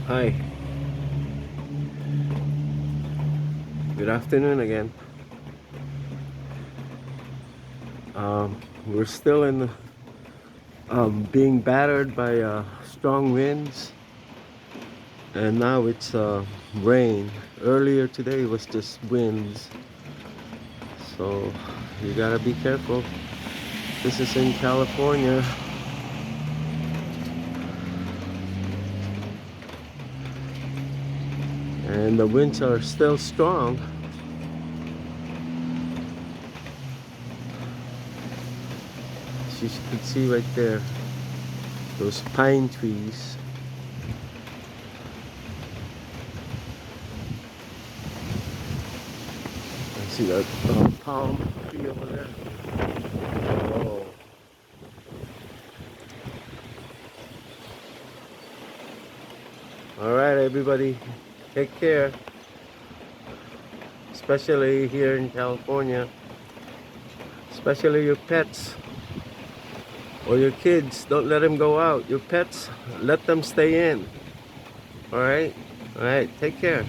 Hi, good afternoon again. We're still in being battered by strong winds, and now it's rain. Earlier today was just winds, so you gotta be careful. This is in California, and the winds are still strong. As you can see right there, those pine trees. I see that palm tree over there. Oh. All right, everybody, take care, especially here in California, especially your pets or your kids. Don't let them go out. Your pets, let them stay in. All right, take care.